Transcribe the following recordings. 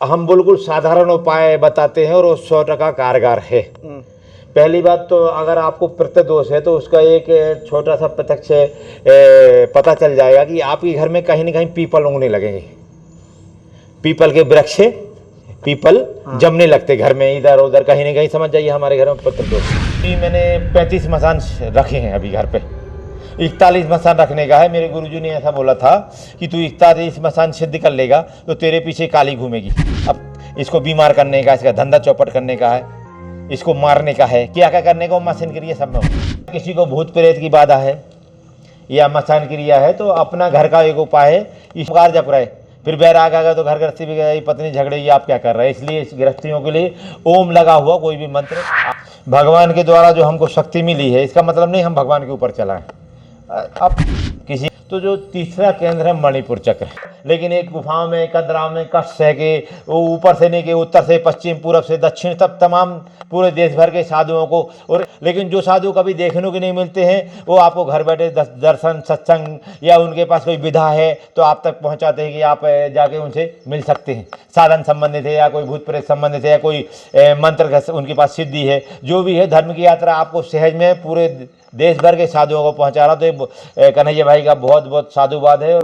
हम बिल्कुल साधारण उपाय बताते हैं और वो 100% कारगर है। पहली बात तो अगर आपको पितृदोष है तो उसका एक छोटा सा प्रत्यक्ष पता चल जाएगा कि आपके घर में कहीं ना कहीं पीपल उगने लगेंगे। पीपल के वृक्ष पीपल जमने लगते घर में, इधर उधर कहीं ना कहीं, समझ जाइए हमारे घर में पितृदोष। मैंने 35 मसान रखे हैं अभी घर पे, 41 मसान रखने का है। मेरे गुरुजी ने ऐसा बोला था कि तू 41 मसान सिद्ध कर लेगा तो तेरे पीछे काली घूमेगी। अब इसको बीमार करने का, इसका धंधा चौपट करने का है, इसको मारने का है, क्या क्या करने को मसान क्रिया सब में। किसी को भूत प्रेत की बाधा है या मसान क्रिया है तो अपना घर का एक उपाय है, इस प्रकार जप रहे, फिर बैराग आ गया तो घर गृहस्थी भी गई, पत्नी झगड़ेगी, आप क्या कर रहे हैं। इसलिए इस गृहस्थियों के लिए ओम लगा हुआ कोई भी मंत्र, भगवान के द्वारा जो हमको शक्ति मिली है, इसका मतलब नहीं हम भगवान के ऊपर चलाएं। अब किसी तो जो तीसरा केंद्र है मणिपुर चक्र, लेकिन एक गुफाओं में, कदराओं में कष्ट है कि वो ऊपर से नहीं कि उत्तर से पश्चिम, पूरब से दक्षिण, तब तमाम पूरे देश भर के साधुओं को, और लेकिन जो साधु कभी देखने को नहीं मिलते हैं वो आपको घर बैठे दर्शन, सत्संग या उनके पास कोई विधा है तो आप तक पहुंचाते हैं कि आप जाके उनसे मिल सकते हैं। साधन संबंधित है या कोई भूत प्रेत संबंधित है या कोई मंत्र उनके पास सिद्धि है, जो भी है धर्म की यात्रा आपको सहज में पूरे देश भर के साधुओं को पहुंचा रहा। तो कन्हैया भाई का बहुत बहुत साधुवाद है।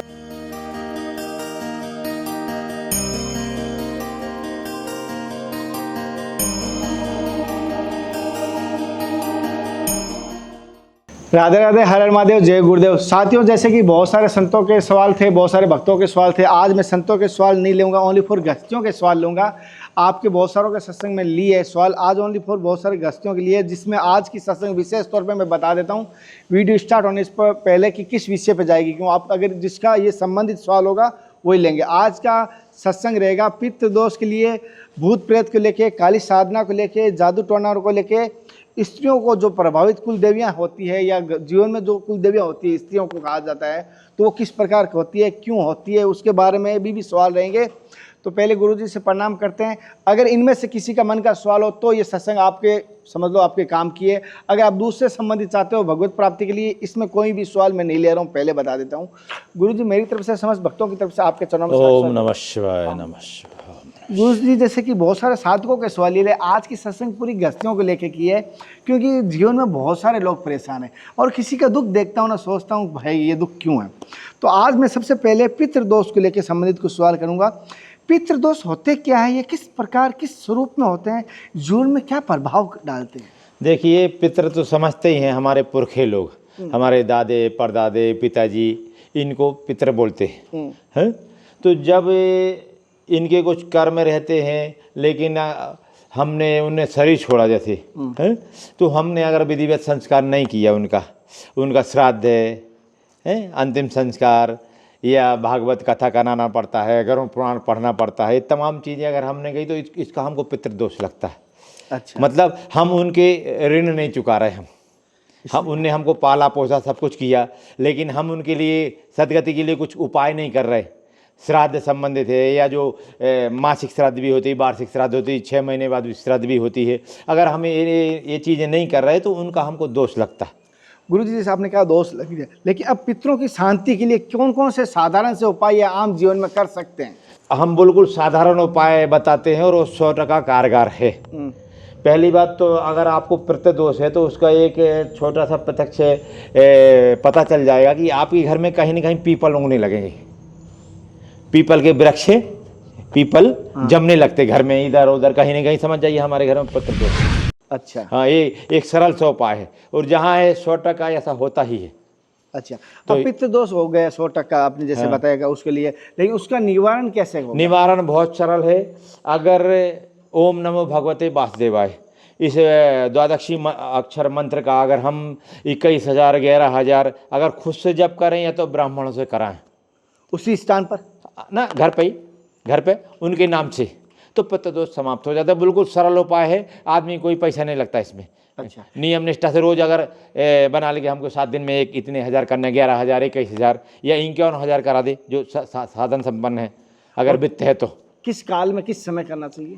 राधे राधे, हर हर महादेव, जय गुरुदेव। साथियों, जैसे कि बहुत सारे संतों के सवाल थे, बहुत सारे भक्तों के सवाल थे, आज मैं संतों के सवाल नहीं लूँगा, ओनली फॉर गृहस्थियों के सवाल लूँगा। आपके बहुत सारों के सत्संग में लिए सवाल, आज ओनली फॉर बहुत सारे गृहस्थियों के लिए, जिसमें आज की सत्संग विशेष तौर पे मैं बता देता हूँ वीडियो स्टार्ट होने से पहले कि किस विषय पे जाएगी, क्यों आप अगर जिसका ये संबंधित सवाल होगा वही लेंगे। आज का सत्संग रहेगा पितृदोष के लिए, भूत प्रेत को लेके, काली साधना को लेके, जादू टोना को लेके, स्त्रियों को जो प्रभावित कुल देवियाँ होती है या जीवन में जो कुल देवियाँ होती है स्त्रियों को कहा जाता है, तो वो किस प्रकार की होती है, क्यों होती है, उसके बारे में भी सवाल रहेंगे। तो पहले गुरुजी से प्रणाम करते हैं। अगर इनमें से किसी का मन का सवाल हो तो ये सत्संग आपके समझ लो आपके काम की है। अगर आप दूसरे संबंधित चाहते हो भगवत प्राप्ति के लिए, इसमें कोई भी सवाल मैं नहीं ले रहा हूँ, पहले बता देता हूँ। गुरुजी मेरी तरफ से, समस्त भक्तों की तरफ से आपके चरणों में ओम नमः शिवाय, नमः शिवाय। गुरुजी जैसे कि बहुत सारे साधकों के सवाल ये आज की सत्संग पूरी गृहस्थियों को लेके की है, क्योंकि जीवन में बहुत सारे लोग परेशान हैं और किसी का दुख देखता हूँ ना सोचता हूँ भाई ये दुख क्यों है। तो आज मैं सबसे पहले पितृदोष को लेकर संबंधित कुछ सवाल करूँगा। पितृदोष होते क्या है, ये किस प्रकार, किस स्वरूप में होते हैं, जीवन में क्या प्रभाव डालते हैं? देखिए, पितृ तो समझते ही हैं हमारे पुरखे लोग, हमारे दादे परदादे पिताजी, इनको पितृ बोलते हैं। तो जब इनके कुछ कर्म रहते हैं लेकिन हमने उन्हें शरीर छोड़ा जैसे है, तो हमने अगर विधिवत संस्कार नहीं किया, उनका श्राद्ध है, अंतिम संस्कार या भागवत कथा कराना पड़ता है, गरुड़ पुराण पढ़ना पड़ता है, तमाम चीज़ें अगर हमने गई तो इसका हमको पितृदोष लगता है। अच्छा, मतलब हम उनके ऋण नहीं चुका रहे, हम उनने हमको पाला पोसा सब कुछ किया, लेकिन हम उनके लिए सदगति के लिए कुछ उपाय नहीं कर रहे। श्राद्ध संबंधित है या जो मासिक श्राद्ध भी होती है, वार्षिक श्राद्ध होती है, 6 महीने बाद श्राद्ध भी होती है, अगर हम ये चीज़ें नहीं कर रहे तो उनका हमको दोष लगता है। गुरुजी जैसे आपने कहा दोष लग गया, लेकिन अब पितरों की शांति के लिए कौन कौन से साधारण से उपाय या आम जीवन में कर सकते हैं? हम बिल्कुल साधारण उपाय बताते हैं और वो 100% कारगर है। पहली बात तो अगर आपको पितृदोष है तो उसका एक छोटा सा प्रत्यक्ष पता चल जाएगा कि आपके घर में कहीं ना कहीं पीपल उगने लगेंगे। पीपल के वृक्ष पीपल जमने लगते घर में, इधर उधर कहीं ना कहीं, समझ जाइए हमारे घर में पितृदोष। अच्छा, हाँ, ये एक सरल सा उपाय है और जहाँ है 100% ऐसा होता ही है। अच्छा, तो पितृदोष हो गया 100% आपने जैसे बताया उसके लिए, लेकिन उसका निवारण कैसे होगा? निवारण बहुत सरल है। अगर ओम नमो भगवते वासुदेवाय इस द्वादशी अक्षर मंत्र का अगर हम 21,000 11,000 अगर खुद से जप करें या तो ब्राह्मणों से कराएं, उसी स्थान पर ना, घर पे उनके नाम से, तो पितृदोष समाप्त हो जाता है। बिल्कुल सरल उपाय है, आदमी कोई पैसा नहीं लगता इसमें। अच्छा, नियम निष्ठा से रोज अगर बना लेंगे, हमको 7 दिन में इतने हज़ार करना, 11,000 21,000 या 51,000 करा दे, जो साधन संपन्न है, अगर वित्त है तो। किस काल में किस समय करना चाहिए?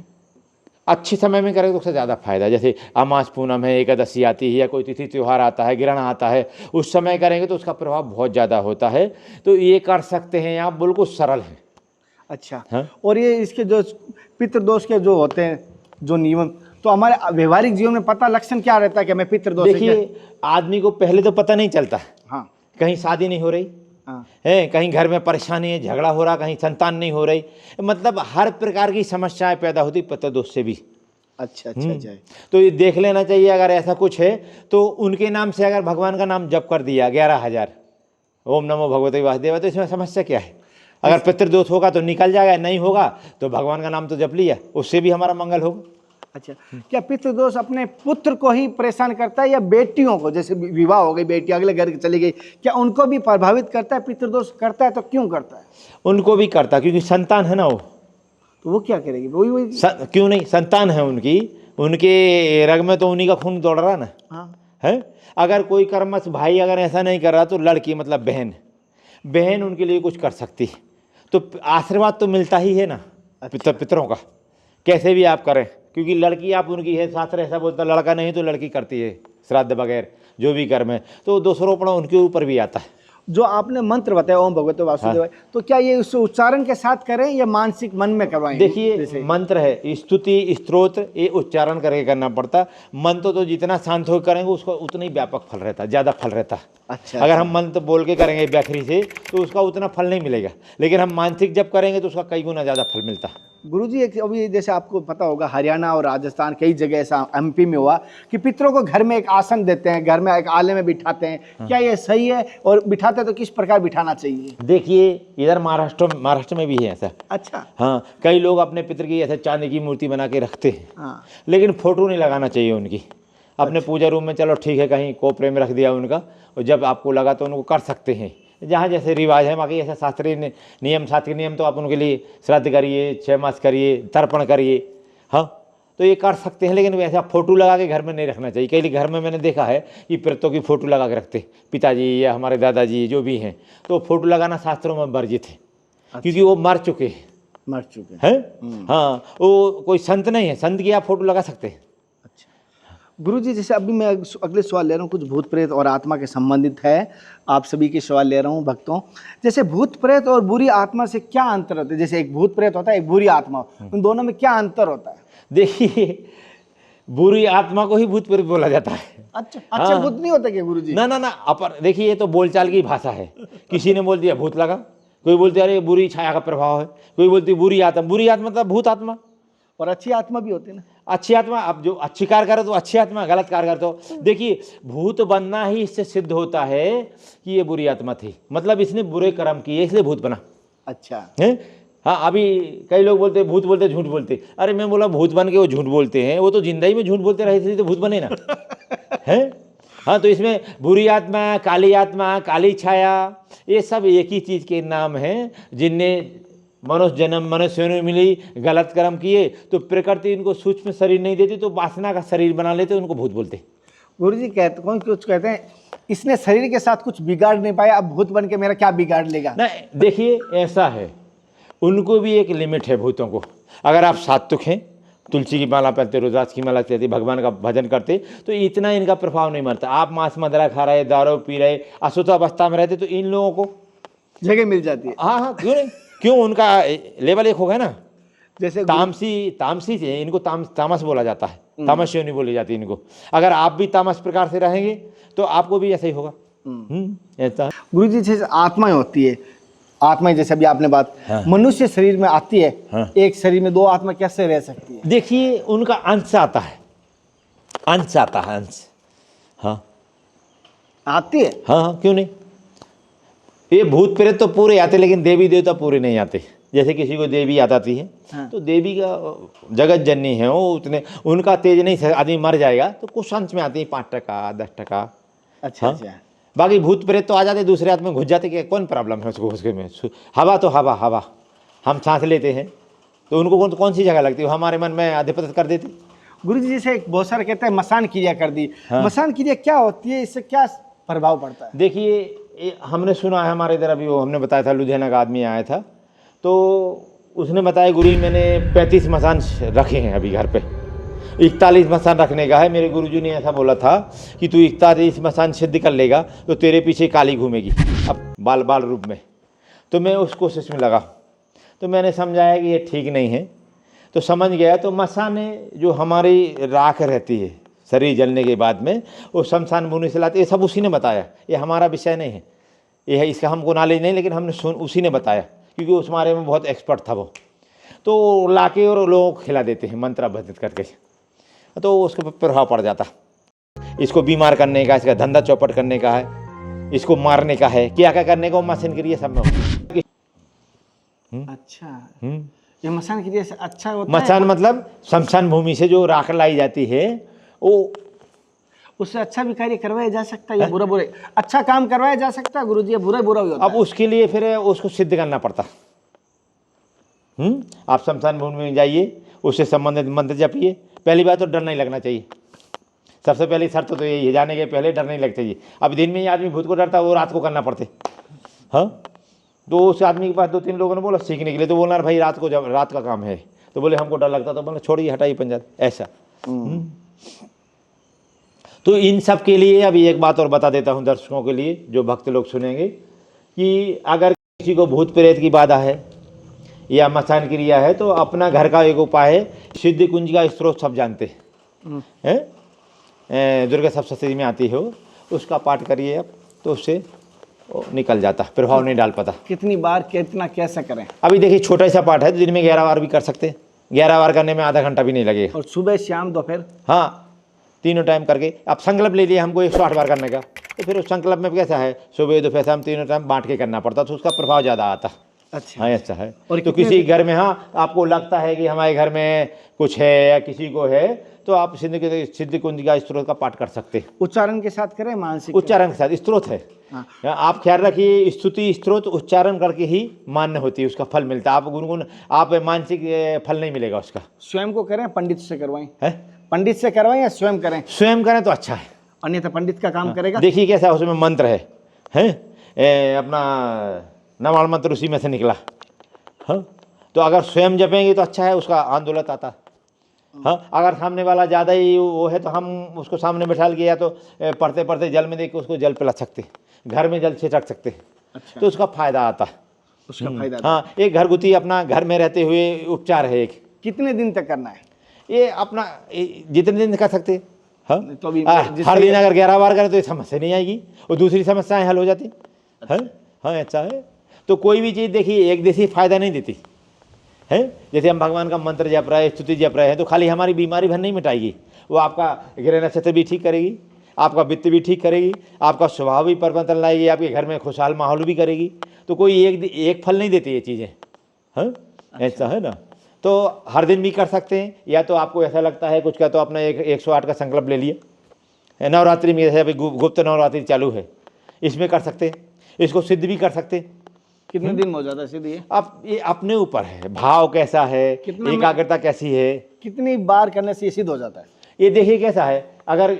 अच्छे समय में करें तो उससे ज़्यादा फायदा। जैसे अमास पूनम है, एकादशी आती है या कोई तिथि त्यौहार आता है, ग्रहण आता है, उस समय करेंगे तो उसका प्रभाव बहुत ज़्यादा होता है। तो ये कर सकते हैं आप, बिल्कुल सरल है। अच्छा, हाँ? और ये इसके जो पितृदोष के जो होते हैं जो नियम, तो हमारे व्यवहारिक जीवन में पता लक्षण क्या रहता है कि हमें पितृदोष है? देखिए, आदमी को पहले तो पता नहीं चलता, हाँ कहीं शादी नहीं हो रही हाँ है, कहीं घर में परेशानी है, झगड़ा हो रहा, कहीं संतान नहीं हो रही, मतलब हर प्रकार की समस्याएं पैदा होती पितृदोष से भी। अच्छा अच्छा अच्छा। तो ये देख लेना चाहिए, अगर ऐसा कुछ है तो उनके नाम से अगर भगवान का नाम जप कर दिया 11,000 ओम नमो भगवते वासुदेवाय, तो इसमें समस्या क्या है? अगर पितृदोष होगा तो निकल जाएगा, नहीं होगा तो भगवान का नाम तो जप लिया, उससे भी हमारा मंगल होगा। अच्छा, क्या पितृदोष अपने पुत्र को ही परेशान करता है या बेटियों को? जैसे विवाह हो गई, बेटी अगले घर चली गई, क्या उनको भी प्रभावित करता है पितृदोष? करता है तो क्यों करता है? उनको भी करता, क्योंकि संतान है ना वो, तो वो क्या करेगी? वही क्यों नहीं, संतान है उनकी, उनके रग में तो उन्हीं का खून दौड़ रहा ना। हाँ है, अगर कोई कर्मश भाई अगर ऐसा नहीं कर रहा तो लड़की मतलब बहन उनके लिए कुछ कर सकती है, तो आशीर्वाद तो मिलता ही है ना। अच्छा। पितरों का कैसे भी आप करें, क्योंकि लड़की आप उनकी है, शास्त्र ऐसा बोलता लड़का नहीं तो लड़की करती है श्राद्ध बगैर जो भी कर्म है, तो दोषारोपण उनके ऊपर भी आता है। जो आपने मंत्र बताया ओम भगवते वासुदेवाय, तो क्या ये उस उच्चारण के साथ करें या मानसिक मन में करवाएं? देखिए, मंत्र है, स्तुति स्तोत्र ये उच्चारण करके करना पड़ता। मंत्र तो जितना शांत होकर करेंगे उसका उतना ही व्यापक फल रहता है, ज़्यादा फल रहता है। अच्छा, अगर हम मंत्र बोल के करेंगे व्याखरी से तो उसका उतना फल नहीं मिलेगा, लेकिन हम मानसिक जब करेंगे तो उसका कई गुना ज़्यादा फल मिलता है। गुरुजी, एक अभी जैसे आपको पता होगा हरियाणा और राजस्थान कई जगह ऐसा एमपी में हुआ कि पितरों को घर में एक आसन देते हैं, घर में एक आले में बिठाते हैं। हाँ। क्या ये सही है? और बिठाते तो किस प्रकार बिठाना चाहिए? देखिए, इधर महाराष्ट्र में भी है ऐसा। अच्छा। हाँ, कई लोग अपने पितर की ऐसे चांदी की मूर्ति बना के रखते हैं, हाँ। लेकिन फोटो नहीं लगाना चाहिए उनकी अपने पूजा रूम में। चलो ठीक है, कहीं कोपरे में रख दिया उनका, और जब आपको लगा तो उनको कर सकते हैं, जहाँ जैसे रिवाज है। बाकी ऐसा शास्त्रीय नियम, शास्त्रीय नियम तो आप उनके लिए श्राद्ध करिए, 6 मास करिए, तर्पण करिए, हाँ तो ये कर सकते हैं, लेकिन वैसा फोटो लगा के घर में नहीं रखना चाहिए। कई घर में मैंने देखा है कि पितरों की फ़ोटो लगा के रखते, पिताजी या हमारे दादाजी जो भी हैं, तो फोटो लगाना शास्त्रों में वर्जित है। अच्छा। क्योंकि वो मर चुके हैं। हाँ, वो कोई संत नहीं है, संत की आप फोटो लगा सकते हैं। गुरुजी, जैसे अभी मैं अगले सवाल ले रहा हूँ, कुछ भूत प्रेत और आत्मा के संबंधित है, आप सभी के सवाल ले रहा हूँ भक्तों। जैसे भूत प्रेत और बुरी आत्मा से क्या अंतर होता है? जैसे एक भूत प्रेत होता है, एक बुरी आत्मा, उन दोनों में क्या अंतर होता है? देखिए, बुरी आत्मा को ही भूत प्रेत बोला जाता है। अच्छा, अच्छे हाँ। भूत नहीं होते क्या गुरुजी? ना ना ना, अपर देखिए, ये तो बोलचाल की भाषा है। किसी ने बोल दिया भूत लगा, कोई बोलते अरे बुरी छाया का प्रभाव है, कोई बोलती बुरी आत्मा मतलब भूत आत्मा। और अच्छी आत्मा भी होती है ना? अच्छी आत्मा, अब जो अच्छी कार्य करे तो अच्छी आत्मा, गलत कार्य करे तो देखिए, भूत बनना ही इससे सिद्ध होता है कि ये बुरी आत्मा थी, मतलब इसने बुरे कर्म किए इसलिए भूत बना। अच्छा है। हाँ, अभी कई लोग बोलते भूत बोलते झूठ बोलते, अरे मैं बोला भूत बन के वो झूठ बोलते हैं, वो तो जिंदगी में झूठ बोलते रहे इसलिए तो भूत बने ना। है। हाँ, तो इसमें बुरी आत्मा, काली छाया, ये सब एक ही चीज़ के नाम हैं, जिनने मनुष्य ने मिली, गलत कर्म किए तो प्रकृति इनको सूक्ष्म शरीर नहीं देती, तो वासना का शरीर बना लेते, उनको भूत बोलते। गुरुजी, कुछ कहते हैं इसने शरीर के साथ कुछ बिगाड़ नहीं पाया, अब भूत बन के मेरा क्या बिगाड़ लेगा? नहीं, देखिए ऐसा है, उनको भी एक लिमिट है भूतों को। अगर आप सात्विक हैं, तुलसी की माला पहनते, रुद्राक्ष की माला पहनते, भगवान का भजन करते, तो इतना इनका प्रभाव नहीं मरता। आप मांस मदिरा खा रहे, दारू पी रहे, अशुद्ध अवस्था में रहते, तो इन लोगों को जगह मिल जाती है। हाँ हाँ, क्यों नहीं, क्यों, उनका लेवल एक हो गया ना। जैसे तामसी से इनको तामस बोला जाता है, तामस्य नहीं बोली जाती इनको। अगर आप भी तामस प्रकार से रहेंगे तो आपको भी ऐसा ही होगा। ऐसा। गुरुजी, जैसे आत्माएं होती है, आत्माएं जैसे अभी आपने बात, हाँ। मनुष्य शरीर में आती है। हाँ। एक शरीर में 2 आत्मा कैसे रह सकती है? देखिए, उनका अंश आता है। हाँ आती है। हाँ, क्यों नहीं। ये भूत प्रेत तो पूरे आते, लेकिन देवी देवता पूरे नहीं आते। जैसे किसी को देवी आ जाती है। हाँ। तो देवी का जगत जननी है वो, उतने उनका तेज नहीं, आदमी मर जाएगा तो कुछ अंश में आती है, 5%, 10%। अच्छा। हाँ? अच्छा। बाकी भूत प्रेत तो आ जाते, दूसरे आदमी घुस जाते, कि कौन प्रॉब्लम है उसको उसके में। हवा तो हवा हम सांस लेते हैं, तो उनको कौन सी जगह लगती है, हमारे मन में आधिपत्य कर देती। गुरुजी, जैसे बहुत सारे कहते हैं मसान क्रिया कर दी। हाँ। मसान क्रिया क्या होती है, इससे क्या प्रभाव पड़ता है? देखिए, हमने सुना है, हमारे इधर अभी वो हमने बताया था, लुधियाना का आदमी आया था, तो उसने बताया गुरुजी मैंने 35 मसान रखे हैं अभी घर पे, 41 मसान रखने का है। मेरे गुरुजी ने ऐसा बोला था कि तू 41 मसान सिद्ध कर लेगा तो तेरे पीछे काली घूमेगी, अब बाल रूप में। तो मैं उस कोशिश में लगा, तो मैंने समझाया कि ये ठीक नहीं है। तो समझ गया। तो मसान जो हमारी राख रहती है शरीर जलने के बाद में, वो शमशान भूमि से लाते, ये सब उसी ने बताया। ये हमारा विषय नहीं है, ये है, इसका हमको नॉलेज नहीं, लेकिन हमने उसी ने बताया, क्योंकि उस बारे में बहुत एक्सपर्ट था वो। तो लाके और लोगों को खिला देते हैं मंत्र भजित करके, तो उसके प्रभाव पड़ जाता। इसको बीमार करने का, इसका धंधा चौपट करने का है, इसको मारने का है, क्या क्या करने का, वो मशीन क्रिया सब में होती है। अच्छा, ये मसान क्रिया से अच्छा होता है। मसान मतलब शमशान भूमि से जो राख लाई जाती है, वो उससे अच्छा भी कार्य करवाया जा सकता है, या बुरा बुरा अच्छा काम करवाया जा सकता है गुरुजी, या बुरा बुरा भी होता अब उसके लिए फिर उसको सिद्ध करना पड़ता। आप शमशान भूमि में जाइए, उससे संबंधित मंत्र जपिए। पहली बात तो डर नहीं लगना चाहिए, सबसे पहली शर्त तो यही है, जाने के पहले डर नहीं लगना चाहिए। अब दिन में ही आदमी भूत को डरता है, वो रात को करना पड़ते। हाँ, तो उस आदमी के पास 2-3 लोगों ने बोला सीखने के लिए, तो बोलना भाई रात को, जब रात का काम है, तो बोले हमको डर लगता, तो बोले छोड़िए, हटाइए पंजा, ऐसा। तो इन सब के लिए अभी एक बात और बता देता हूँ दर्शकों के लिए, जो भक्त लोग सुनेंगे, कि अगर किसी को भूत प्रेत की बाधा है या मसान क्रिया है, तो अपना घर का एक उपाय है, सिद्धि कुंज का स्त्रोत सब जानते हैं, दुर्गा सप्तशती में आती हो, उसका पाठ करिए आप, तो उससे निकल जाता, प्रभाव नहीं डाल पाता। कितनी बार, कितना, कैसे करें? अभी देखिए छोटा सा पाठ है, दिन में 11 बार भी कर सकते हैं, 11 बार करने में आधा घंटा भी नहीं लगेगा। और सुबह शाम दोपहर, हाँ, तीनों टाइम करके। आप संकल्प ले लिए हमको 108 बार करने का, तो फिर उस संकल्प में कैसा है, सुबह दोपहर शाम तीनों टाइम बांट के करना पड़ता, तो उसका प्रभाव ज़्यादा आता। अच्छा, हाँ, ऐसा है। और तो किसी घर में, हाँ, आपको लगता है कि हमारे घर में कुछ है या किसी को है, तो आप सिद्धि कुंज का स्त्रोत का पाठ कर सकते हैं। उच्चारण के साथ करें, मानसिक उच्चारण के साथ, स्त्रोत है। हाँ। आप ख्याल रखिए, स्तुति स्त्रोत उच्चारण करके ही मान्य होती है, उसका फल मिलता है। आप गुनगुन, आप मानसिक फल नहीं मिलेगा उसका। स्वयं को करें, पंडित से करवाएं? है, पंडित से करवाएं या स्वयं करें? स्वयं करें तो अच्छा है, अन्यथा पंडित का काम करेगा। देखिए कैसा उसमें मंत्र है, अपना नवाल मंत्र उसी में से निकला। हाँ, तो अगर स्वयं जपेंगे तो अच्छा है, उसका आंदोलन आता। हाँ, अगर सामने वाला ज़्यादा ही वो है, तो हम उसको सामने बैठा के, या तो पढ़ते पढ़ते जल में देख के उसको जल पिला सकते, घर में जल छिड़क सकते। अच्छा, तो उसका फायदा आता, उसका फायदा। हाँ, एक घरगुती अपना घर में रहते हुए उपचार है एक। कितने दिन तक करना है? ये अपना जितने दिन कर सकते। हाँ, तो अभी हर दिन अगर 11 बार करें तो ये समस्या नहीं आएगी, और दूसरी समस्याएं हल हो जाती है। हाँ, ऐसा है। तो कोई भी चीज़ देखिए एक जैसी फायदा नहीं देती है। जैसे हम भगवान का मंत्र जप रहे हैं, स्तुति जप रहे हैं, तो खाली हमारी बीमारी भर नहीं मिटाएगी, वो आपका ग्रह नक्षत्र भी ठीक करेगी, आपका वित्त भी ठीक करेगी, आपका स्वभाव भी परिवर्तन लाएगी, आपके घर में खुशहाल माहौल भी करेगी। तो कोई एक फल नहीं देती ये चीज़ें। हाँ, ऐसा है ना। तो हर दिन भी कर सकते हैं, या तो आपको ऐसा लगता है कुछ का, तो अपना 108 का संकल्प ले लिए। नवरात्रि में जैसे अभी गुप्त नवरात्रि चालू है, इसमें कर सकते हैं, इसको सिद्ध भी कर सकते हैं। कितने दिन में हो जाता है सिद्ध ये? अब ये अपने ऊपर है, भाव कैसा है, एकाग्रता कैसी है, कितनी बार करने से ये सिद्ध हो जाता है? ये देखिए कैसा है, अगर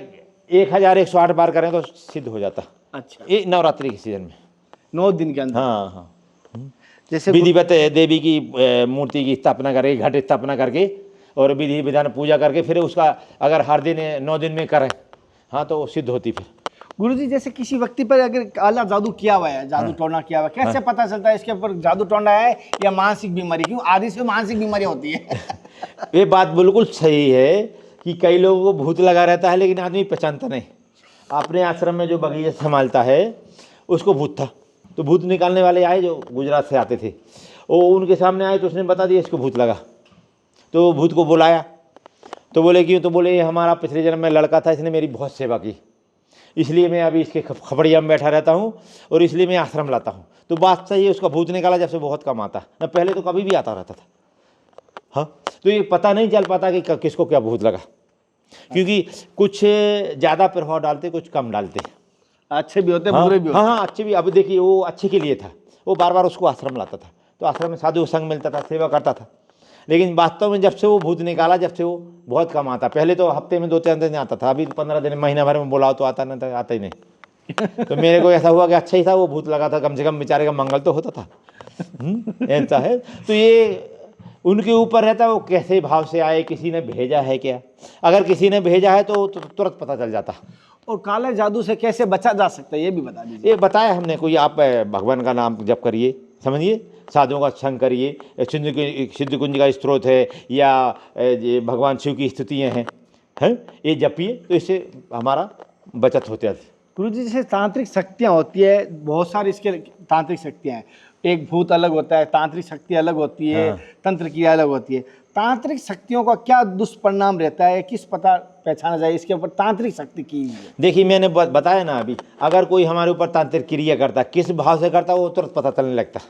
1108 बार करें तो सिद्ध हो जाता। अच्छा, ये नवरात्रि के सीजन में 9 दिन के अंदर। हाँ हाँ, जैसे विधिवत देवी की मूर्ति की स्थापना करके, घट स्थापना करके, और विधि विधान पूजा करके, फिर उसका अगर हर दिन 9 दिन में करें, हाँ, तो सिद्ध होती। फिर गुरुजी, जैसे किसी व्यक्ति पर अगर काला जादू किया हुआ है, जादू टोना किया हुआ है, कैसे पता चलता है इसके ऊपर जादू टोना है या मानसिक बीमारी? क्यों आदि से मानसिक बीमारी होती है। ये बात बिल्कुल सही है कि कई लोगों को भूत लगा रहता है, लेकिन आदमी पहचानता नहीं। अपने आश्रम में जो बगीचा संभालता है, उसको भूत था, तो भूत निकालने वाले आए जो गुजरात से आते थे, वो उनके सामने आए, तो उसने बता दिया इसको भूत लगा। तो भूत को बुलाया, तो बोले क्यों? तो बोले हमारा पिछले जन्म में लड़का था, इसने मेरी बहुत सेवा की, इसलिए मैं अभी इसके खपड़िया में बैठा रहता हूँ, और इसलिए मैं आश्रम लाता हूँ। तो बात सही है, उसका भूत निकाला जब से बहुत कम आता न, पहले तो कभी भी आता रहता था। हाँ, तो ये पता नहीं चल पाता कि किसको क्या भूत लगा, क्योंकि कुछ ज़्यादा प्रभाव डालते, कुछ कम डालते। अच्छे भी होते, हाँ, बुरे भी होते। हाँ, अच्छे भी। अब देखिए वो अच्छे के लिए था, वो बार बार उसको आश्रम लाता था, तो आश्रम में साधु संग मिलता था, सेवा करता था। लेकिन वास्तव में जब से वो भूत निकाला, जब से वो बहुत कम आता। पहले तो हफ्ते में 2-3 दिन आता था, अभी 15 दिन, महीना भर में बुलाओ तो आता नहीं था, आता ही नहीं। तो मेरे को ऐसा हुआ कि अच्छा ही था वो भूत लगा था, कम से कम बेचारे का मंगल तो होता था। ऐसा है। तो ये उनके ऊपर रहता है, वो कैसे भाव से आए, किसी ने भेजा है क्या। अगर किसी ने भेजा है तो तुरंत पता चल जाता। और काले जादू से कैसे बचा जा सकता है, ये भी बता दीजिए। ये बताया हमने, कोई आप भगवान का नाम जप करिए, समझिए, साधुओं का शंकर ये सिद्ध कुंज का स्रोत है, या ये भगवान शिव की स्तुतियाँ हैं, ये जपिए तो इससे हमारा बचत होती है। गुरु जी जैसे तांत्रिक शक्तियाँ होती है, बहुत सारी इसके तांत्रिक शक्तियाँ हैं, एक भूत अलग होता है, तांत्रिक शक्ति अलग होती है, तंत्र क्रिया अलग होती है। तांत्रिक शक्तियों का क्या दुष्परिणाम रहता है, किस पता पहचाना जाए इसके ऊपर तांत्रिक शक्ति की है? देखिए मैंने बताया ना अभी, अगर कोई हमारे ऊपर तांत्रिक क्रिया करता, किस भाव से करता वो तुरंत पता चलने लगता।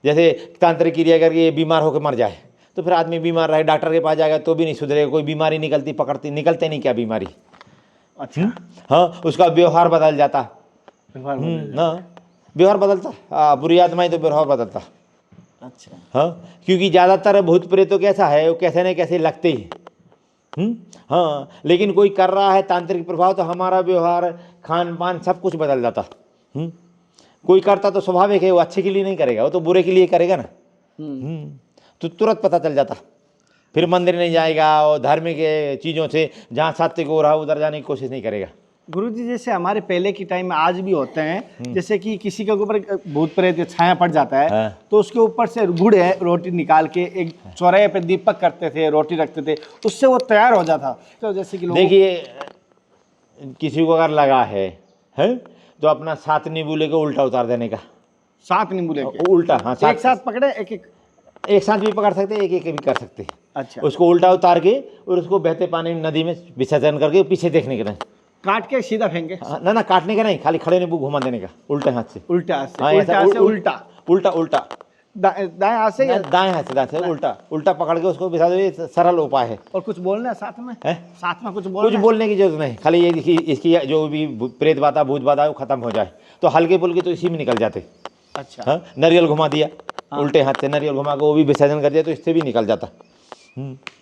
जैसे तांत्रिक क्रिया करके ये बीमार होकर मर जाए, तो फिर आदमी बीमार रहे, डॉक्टर के पास जाएगा तो भी नहीं सुधरेगा, कोई बीमारी निकलते नहीं क्या बीमारी। अच्छा। हाँ, उसका व्यवहार बदल जाता। हाँ, व्यवहार बदलता, बुरी आत्माएं तो व्यवहार बदलता। अच्छा। हाँ, क्योंकि ज़्यादातर भूत प्रेत तो कैसा है, वो कैसे न कैसे लगते ही। हाँ, लेकिन कोई कर रहा है तांत्रिक प्रभाव तो हमारा व्यवहार, खान पान सब कुछ बदल जाता। कोई करता तो स्वाभाविक है, वो अच्छे के लिए नहीं करेगा, वो तो बुरे के लिए करेगा ना। तो तुरंत पता चल जाता। फिर मंदिर नहीं जाएगा और धार्मिक चीज़ों से जहाँ सात्विक हो रहा है उधर जाने की कोशिश नहीं करेगा। गुरु जी जैसे हमारे पहले के टाइम में आज भी होते हैं, जैसे कि किसी के ऊपर भूत प्रेत या छाया पड़ जाता है, तो उसके ऊपर से गुड़ है रोटी निकाल के एक चौराहे पे दीपक करते थे, रोटी रखते थे, उससे वो तैयार हो जाता। तो जैसे कि देखिए, किसी को अगर लगा है तो अपना 7 नींबू लेके उल्टा उतार देने का। 7 नींबू लेके उल्टा? हाँ, एक साथ पकड़े, एक साथ भी पकड़ सकते हैं, एक भी कर सकते हैं। अच्छा। उसको उल्टा उतार के और उसको बहते पानी नदी में विसर्जन करके पीछे देखने के नहीं, काट के सीधा फेंके। ना काटने का नहीं, खाली खड़े नींबू घुमा देने का उल्टे हाथ से। उल्टा हाथ से? हाँ, उल्टा से उल्टा? उल्टा उल्टा दाएं हाथ से या दाएं हाथ से उल्टा पकड़ के उसको बिठा दो। सरल उपाय है। और कुछ बोलना है साथ में? साथ में कुछ बोलने की जरूरत नहीं, खाली ये देखिए, इसकी जो भी प्रेत बाधा भूत बाधा है वो खत्म हो जाए, तो हल्के फुल्के तो इसी में निकल जाते। अच्छा। हाँ, नारियल घुमा दिया, उल्टे हाथ से नारियल घुमा के वो भी विसर्जन कर दिया तो इससे भी निकल जाता।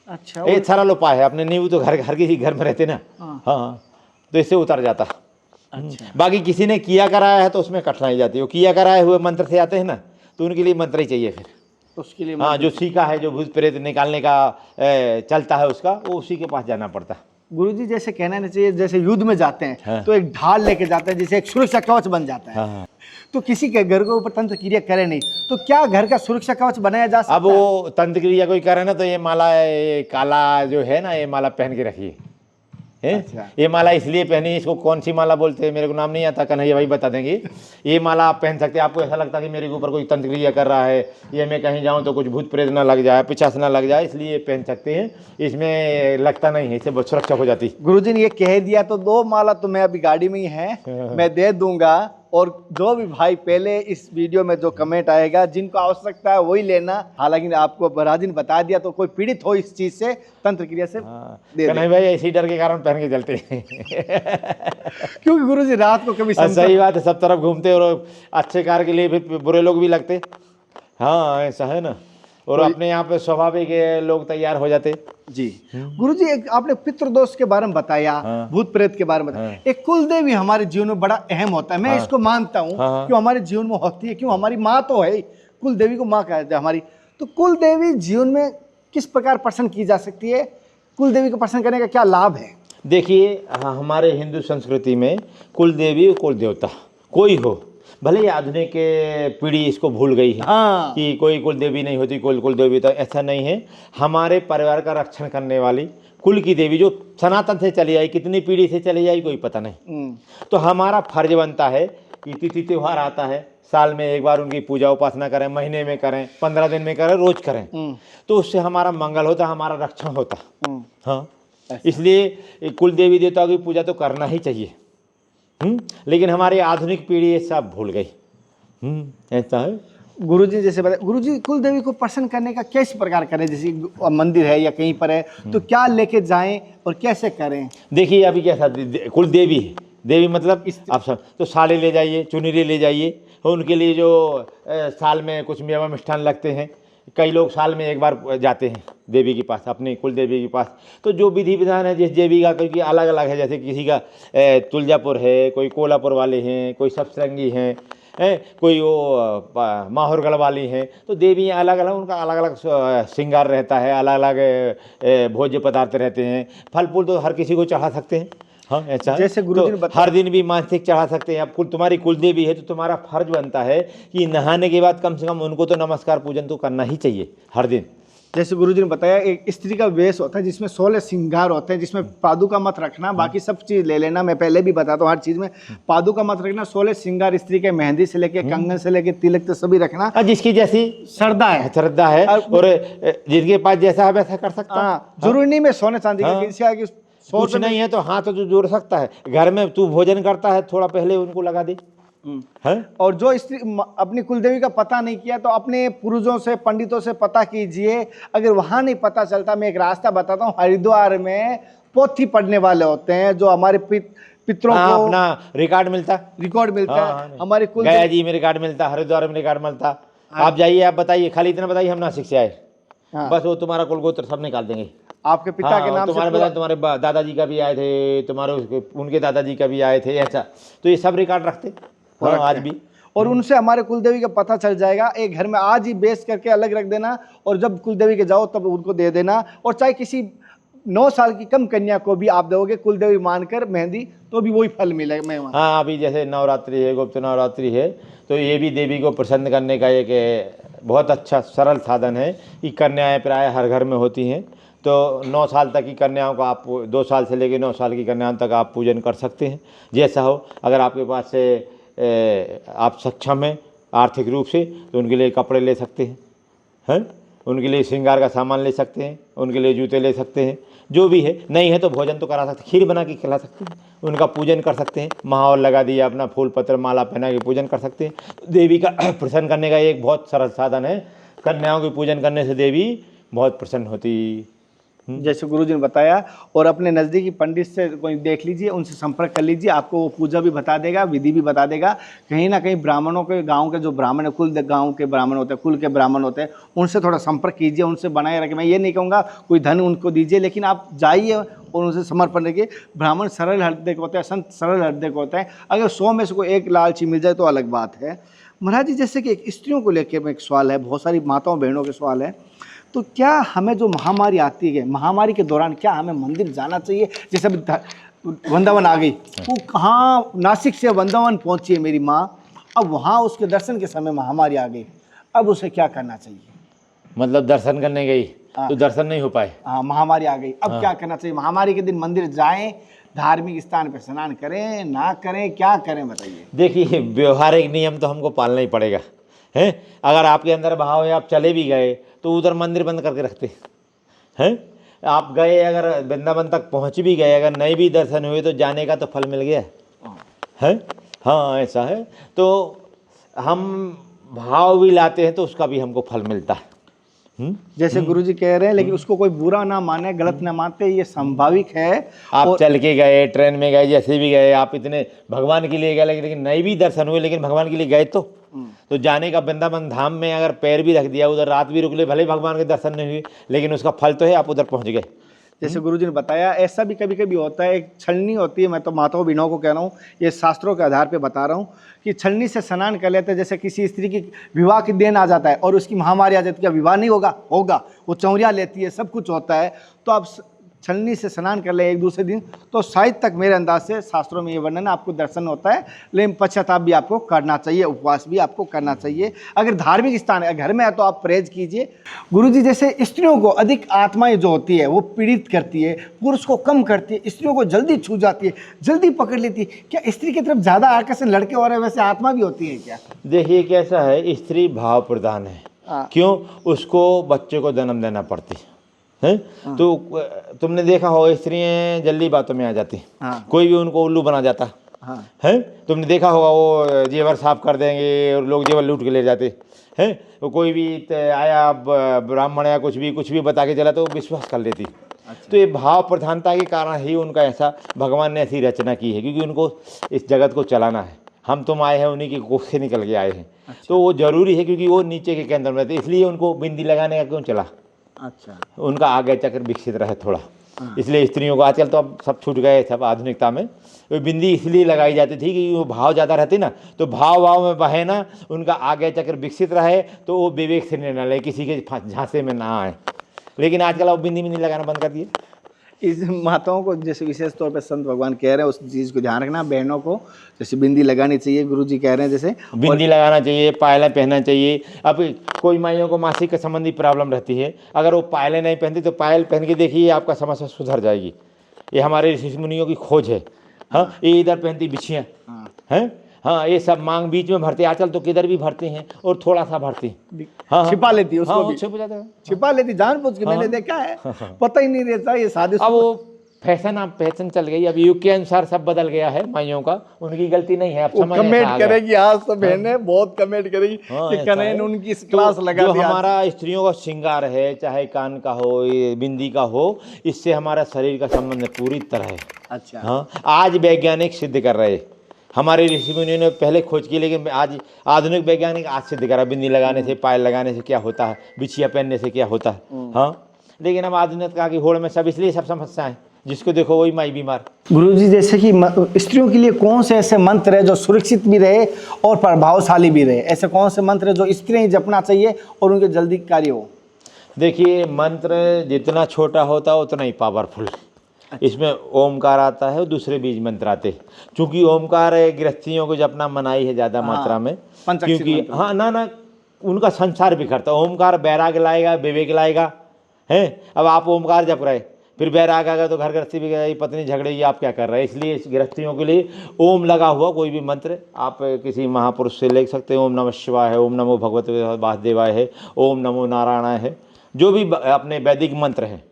अच्छा, ये सरल उपाय है। अपने नींबू तो हर किसी घर में रहते ना। हाँ, तो इससे उतर जाता। अच्छा। बाकी किसी ने किया कराया है तो उसमें कठिनाई जाती है। वो किया कराए हुए मंत्र से आते हैं ना, तो उनके लिए मंत्र ही चाहिए फिर। उसके लिए हाँ, जो सीखा है, जो भूत प्रेत निकालने का चलता है उसका, वो उसी के पास जाना पड़ता। गुरुजी जैसे कहना नहीं चाहिए, जैसे युद्ध में जाते हैं तो एक ढाल लेके जाते हैं, जैसे एक सुरक्षा कवच बन जाता है। तो किसी के घर के ऊपर तंत्र क्रिया करे नहीं तो क्या घर का सुरक्षा कवच बनाया जा सकता है? अब वो तंत्र क्रिया कोई करे ना तो ये माला, ये काला जो है ना, ये माला पहन के रखिए। अच्छा। ये माला इसलिए पहनी, इसको कौन सी माला बोलते हैं मेरे को नाम नहीं आता, कन्हैया भाई बता देंगे। ये माला आप पहन सकते हैं। आपको ऐसा लगता है कि मेरे ऊपर कोई तंत्र क्रिया कर रहा है, ये मैं कहीं जाऊं तो कुछ भूत प्रेत ना लग जाए, पिशाच ना लग जाए, इसलिए पहन सकते हैं। इसमें लगता नहीं है, इससे बहुत सुरक्षा हो जाती। गुरुजी ने ये कह दिया तो 2 माला तो मैं अभी गाड़ी में ही है, मैं दे दूंगा। और जो भी भाई पहले इस वीडियो में जो कमेंट आएगा, जिनको आवश्यकता है वही लेना। हालांकि आपको बराजी ने बता दिया, तो कोई पीड़ित हो इस चीज से, तंत्र क्रिया से, नहीं भाई, इसी डर के कारण पहन के चलते हैं। क्योंकि गुरुजी रात को कभी सही बात है, सब तरफ घूमते और अच्छे कार्य के लिए फिर बुरे लोग भी लगते। हाँ, ऐसा है ना। और अपने यहाँ पे स्वाभाविक लोग तैयार हो जाते। जी गुरुजी, एक आपने पितृदोष के बारे में बताया, भूत प्रेत के बारे में बताया। एक कुल देवी हमारे जीवन में बड़ा अहम होता है। मैं इसको मानता हूँ क्यों हमारे जीवन में होती है, क्यों हमारी माँ तो है, कुल देवी को माँ कहा जाता है हमारी। तो कुल देवी जीवन में किस प्रकार प्रसन्न की जा सकती है? कुल देवी को प्रसन्न करने का क्या लाभ है? देखिए, हमारे हिंदू संस्कृति में कुल देवी और कुल देवता कोई हो, भले ही आधुनिक पीढ़ी इसको भूल गई है कि कोई कुल देवी नहीं होती, कुल देवी, तो ऐसा नहीं है। हमारे परिवार का रक्षण करने वाली कुल की देवी जो सनातन से चली आई, कितनी पीढ़ी से चली आई कोई पता नहीं। तो हमारा फर्ज बनता है कि तिथि त्यौहार आता है, साल में एक बार उनकी पूजा उपासना करें, महीने में करें, 15 दिन में करें, रोज करें, तो उससे हमारा मंगल होता, हमारा रक्षण होता। हाँ, इसलिए कुल देवी देवताओं की पूजा तो करना ही चाहिए। लेकिन हमारी आधुनिक पीढ़ी ये सब भूल गई। ऐसा है। गुरुजी जैसे बताया, गुरुजी कुल देवी को प्रसन्न करने का किस प्रकार करें? जैसे मंदिर है या कहीं पर है तो क्या लेके जाएं और कैसे करें? देखिए, अभी कैसा कुल देवी है, देवी मतलब आप सब तो साड़ी ले जाइए, चुनरी ले जाइए। उनके लिए जो साल में कुछ मेवा मिष्ठान लगते हैं, कई लोग साल में एक बार जाते हैं देवी के पास, अपनी कुल देवी के पास। तो जो विधि विधान है जिस देवी का, क्योंकि अलग अलग है, जैसे किसी का तुलजापुर है, कोई कोल्हापुर वाले हैं, कोई सप्तरंगी हैं, कोई वो माहौरगढ़ वाली हैं, तो देवियाँ अलग अलग, उनका अलग अलग श्रृंगार रहता है, अलग अलग भोज्य पदार्थ रहते हैं। फल फूल तो हर किसी को चढ़ा सकते हैं। हाँ ऐसा है। जैसे गुरुजी ने तो बताया, हर दिन भी मानसिक चढ़ा सकते हैं। अब तुम्हारी कुलदेवी है तो तुम्हारा फर्ज बनता है कि नहाने के बाद कम से कम उनको तो नमस्कार पूजन तो करना ही चाहिए हर दिन। जैसे गुरुजी ने बताया एक स्त्री का वेश होता है जिसमें 16 श्रृंगार होते हैं, जिसमें पादुका मत रखना, बाकी सब चीज ले लेना। मैं पहले भी बताता हूँ हर चीज में पादुका मत रखना। 16 श्रृंगार स्त्री के मेहंदी से लेके कंगन से लेके तिलक तक सभी रखना। जिसकी जैसी श्रद्धा है, श्रद्धा है और जिसके पास जैसा है वैसा कर सकता है। हाँ, जरूरी नहीं मैं सोने चांदी का हाँ। किसी आगे 100 कुछ नहीं है तो हाथ तो जोड़ सकता है। घर में तू भोजन करता है थोड़ा पहले उनको लगा दे है। और जो स्त्री अपनी कुलदेवी का पता नहीं किया तो अपने पूर्वजों से, पंडितों से पता कीजिए। अगर वहां नहीं पता चलता, मैं एक रास्ता बताता हूँ। हरिद्वार में पोथी पढ़ने वाले होते हैं जो हमारे पितरों को अपना रिकॉर्ड मिलता है। हमारे कुल गया जी में रिकॉर्ड मिलता, हरिद्वार में रिकॉर्ड मिलता। आप जाइए, आप बताइए, खाली इतना बताइए हम नासिक से आए, बस वो तुम्हारा कुल गोत्र सब निकाल देंगे। आपके पिता के नाम तुम्हारे बताए, तुम्हारे दादाजी का भी आए थे, तुम्हारे उनके दादाजी का भी आए थे, ऐसा तो ये सब रिकॉर्ड रखते आज भी। और उनसे हमारे कुलदेवी का पता चल जाएगा। एक घर में आज ही बेस करके अलग रख देना और जब कुलदेवी के जाओ तब उनको दे देना। और चाहे किसी 9 साल की कम कन्या को भी आप दोगे कुलदेवी मानकर मेहंदी, तो भी वही फल मिलेगा। मैं हाँ, अभी जैसे नवरात्रि है, गुप्त नवरात्रि है, तो ये भी देवी को प्रसन्न करने का एक बहुत अच्छा सरल साधन है कि कन्याएं प्राय हर घर में होती हैं। तो 9 साल तक की कन्याओं का आप 2 साल से लेकर 9 साल की कन्याओं तक आप पूजन कर सकते हैं जैसा हो। अगर आपके पास से आप सक्षम हैं आर्थिक रूप से तो उनके लिए कपड़े ले सकते हैं, उनके लिए श्रृंगार का सामान ले सकते हैं, उनके लिए जूते ले सकते हैं, जो भी है। नहीं है तो भोजन तो करा सकते, खीर बना के खिला सकते हैं, उनका पूजन कर सकते हैं, माहौल लगा दिया, अपना फूल पत्र माला पहना के पूजन कर सकते हैं। देवी का प्रसन्न करने का एक बहुत सरल साधन है। कन्याओं की पूजन करने से देवी बहुत प्रसन्न होती। जैसे गुरुजी ने बताया। और अपने नज़दीकी पंडित से कोई देख लीजिए, उनसे संपर्क कर लीजिए, आपको वो पूजा भी बता देगा, विधि भी बता देगा। कहीं ना कहीं ब्राह्मणों के गांव के जो ब्राह्मण है, कुल गांव के ब्राह्मण होते हैं, कुल के ब्राह्मण होते हैं, उनसे थोड़ा संपर्क कीजिए, उनसे बनाए रखें। मैं ये नहीं कहूँगा कोई धन उनको दीजिए, लेकिन आप जाइए और उनसे समर्पण रखिए। ब्राह्मण सरल हृदय के होते हैं, संत सरल हृदय के होते हैं। अगर 100 में से कोई एक लालची मिल जाए तो अलग बात है। महाराज जी, जैसे कि एक स्त्रियों को लेकर एक सवाल है, बहुत सारी माताओं बहनों के सवाल है, तो क्या हमें जो महामारी आती है, महामारी के दौरान क्या हमें मंदिर जाना चाहिए? जैसे अभी वृंदावन आ गई, वो कहाँ नासिक से वृंदावन पहुंची है मेरी माँ, अब वहाँ उसके दर्शन के समय महामारी आ गई, अब उसे क्या करना चाहिए? मतलब दर्शन करने गई तो दर्शन नहीं हो पाए, हाँ महामारी आ गई, अब क्या करना चाहिए? महामारी के दिन मंदिर जाएं, धार्मिक स्थान पर स्नान करें, ना करें, क्या करें बताइए? देखिए, व्यवहारिक नियम तो हमको पालना ही पड़ेगा है। अगर आपके अंदर भाव है, आप चले भी गए तो उधर मंदिर बंद करके रखते हैं। आप गए, अगर वृंदावन तक पहुंच भी गए, अगर नहीं भी दर्शन हुए तो जाने का तो फल मिल गया है। हाँ ऐसा है। तो हम भाव भी लाते हैं तो उसका भी हमको फल मिलता है। जैसे गुरुजी कह रहे हैं, लेकिन उसको कोई बुरा ना माने, गलत ना मानते, ये संभाविक है। आप चल के गए, ट्रेन में गए, जैसे भी गए, आप इतने भगवान के लिए गए, लेकिन नहीं भी दर्शन हुए, लेकिन भगवान के लिए गए तो जाने का, वृंदावन धाम में अगर पैर भी रख दिया, उधर रात भी रुक ले, भले भगवान के दर्शन नहीं हुए, लेकिन उसका फल तो है, आप उधर पहुंच गए। जैसे गुरुजी ने बताया, ऐसा भी कभी कभी होता है, एक छलनी होती है, मैं तो माताओं बहनों को कह रहा हूँ, ये शास्त्रों के आधार पे बता रहा हूँ कि छलनी से स्नान कर लेते हैं। जैसे किसी स्त्री की विवाह की दिन आ जाता है और उसकी महामारी आ जाती है, क्या विवाह नहीं होगा? होगा। वो चौरिया लेती है, सब कुछ होता है, तो आप छलनी से स्नान कर ले एक दूसरे दिन, तो शायद तक मेरे अंदाज से शास्त्रों में ये वर्णन है, आपको दर्शन होता है। लेकिन पश्चाताप भी आपको करना चाहिए, उपवास भी आपको करना चाहिए। अगर धार्मिक स्थान है, घर में है, तो आप परहेज कीजिए। गुरुजी, जैसे स्त्रियों को अधिक आत्माएं जो होती है वो पीड़ित करती है, पुरुष को कम करती है, स्त्रियों को जल्दी छू जाती है, जल्दी पकड़ लेती है, क्या स्त्री की तरफ ज़्यादा आकर्षण लड़के हो रहे हैं, वैसे आत्मा भी होती है क्या? देखिए कैसा है, स्त्री भाव प्रधान है। क्यों? उसको बच्चे को जन्म देना पड़ती है। तो तुमने देखा होगा, स्त्रियां जल्दी बातों में आ जाती हैं। कोई भी उनको उल्लू बना जाता है। तुमने देखा होगा, वो जेवर साफ कर देंगे और लोग जेवर लूट के ले जाते हैं। तो कोई भी आया ब्राह्मण या कुछ भी बता के चला तो विश्वास कर लेती। तो ये भाव प्रधानता के कारण ही उनका ऐसा, भगवान ने ऐसी रचना की है, क्योंकि उनको इस जगत को चलाना है। हम तुम आए हैं, उन्हीं की कोख से निकल के आए हैं। तो वो जरूरी है, क्योंकि वो नीचे के केंद्र में रहते, इसलिए उनको बिंदी लगाने का क्यों चला। अच्छा, उनका आगे चक्र विकसित रहे थोड़ा, इसलिए स्त्रियों को आजकल तो अब सब छूट गए, सब आधुनिकता में। वो बिंदी इसलिए लगाई जाती थी कि वो भाव ज़्यादा रहती ना, तो भाव में बहे ना, उनका आगे चक्र विकसित रहे, तो वो विवेक से निर्णय ले, किसी के झांसे में ना आए। लेकिन आजकल अब बिंदी लगाना बंद कर दिए। इस माताओं को जैसे विशेष तौर पे संत भगवान कह रहे हैं उस चीज़ को ध्यान रखना। बहनों को जैसे बिंदी लगानी चाहिए, गुरुजी कह रहे हैं जैसे बिंदी लगाना चाहिए, पायलें पहनना चाहिए। अब कोई माइयों को मासिक के संबंधी प्रॉब्लम रहती है, अगर वो पायलें नहीं पहनती तो पायल पहन के देखिए, आपका समस्या सुधर जाएगी। ये हमारे ऋषि मुनियों की खोज है। हाँ, ये इधर पहनती बिछियाँ हैं, हाँ, ये सब मांग बीच में भरते, आजकल तो किधर भी भरते हैं और थोड़ा सा भरते हैं। हाँ, छिपा लेती है उसको हाँ, भी। छिप जाता है, छिपा लेती जानबूझ के, मैंने देखा है, पता ही नहीं रहता ये शादी। अब वो फैशन, अब फैशन चल गई, अब युग के अनुसार सब बदल गया है। माइयों का उनकी गलती नहीं है, अब समझ ऐसा कमेंट आ गया। करेगी आज तो बहने बहुत कमेंट करेगी हाँ, कि ऐसा कन्हैया है। ने उनकी क्लास लगा जो दी आज। हमारा स्त्रियों का श्रृंगार है, चाहे कान का हो, ये बिंदी का हो, इससे हमारा शरीर का संबंध पूरी तरह है। अच्छा, हाँ, आज वैज्ञानिक सिद्ध कर रहे हैं। हमारे ऋषि मुनियों ने पहले खोज की, लेकिन आज आधुनिक वैज्ञानिक आज सिद्ध करा, बिंदी लगाने से, पायल लगाने से क्या होता है, बिछिया पहनने से क्या होता है। हाँ, लेकिन अब आधुनिकता की होड़ में सब इसलिए सब समस्या है, जिसको देखो वही माई बीमार। गुरुजी जैसे कि स्त्रियों के लिए कौन से ऐसे मंत्र है जो सुरक्षित भी रहे और प्रभावशाली भी रहे? ऐसे कौन से मंत्र है जो स्त्रियां जपना चाहिए और उनके जल्दी कार्य हो? देखिए, मंत्र जितना छोटा होता है उतना ही पावरफुल। इसमें ओमकार आता है और दूसरे बीज मंत्र आते हैं। चूंकि ओमकार गृहस्थियों को जपना मनाही है ज़्यादा मात्रा में, क्योंकि हाँ ना उनका संसार बिखरता है। ओमकार बैराग लाएगा, विवेक लाएगा है। अब आप ओमकार जप रहे, फिर बैराग आ गया तो घर गृहस्थी भी गई, पत्नी झगड़ेगी, आप क्या कर रहे हैं। इसलिए इस गृहस्थियों के लिए ओम लगा हुआ कोई भी मंत्र आप किसी महापुरुष से ले सकते हैं। ओम नमः शिवाय है, ओम नमो भगवते वासुदेवाय है, ओम नमो नारायणाय है, जो भी अपने वैदिक मंत्र हैं।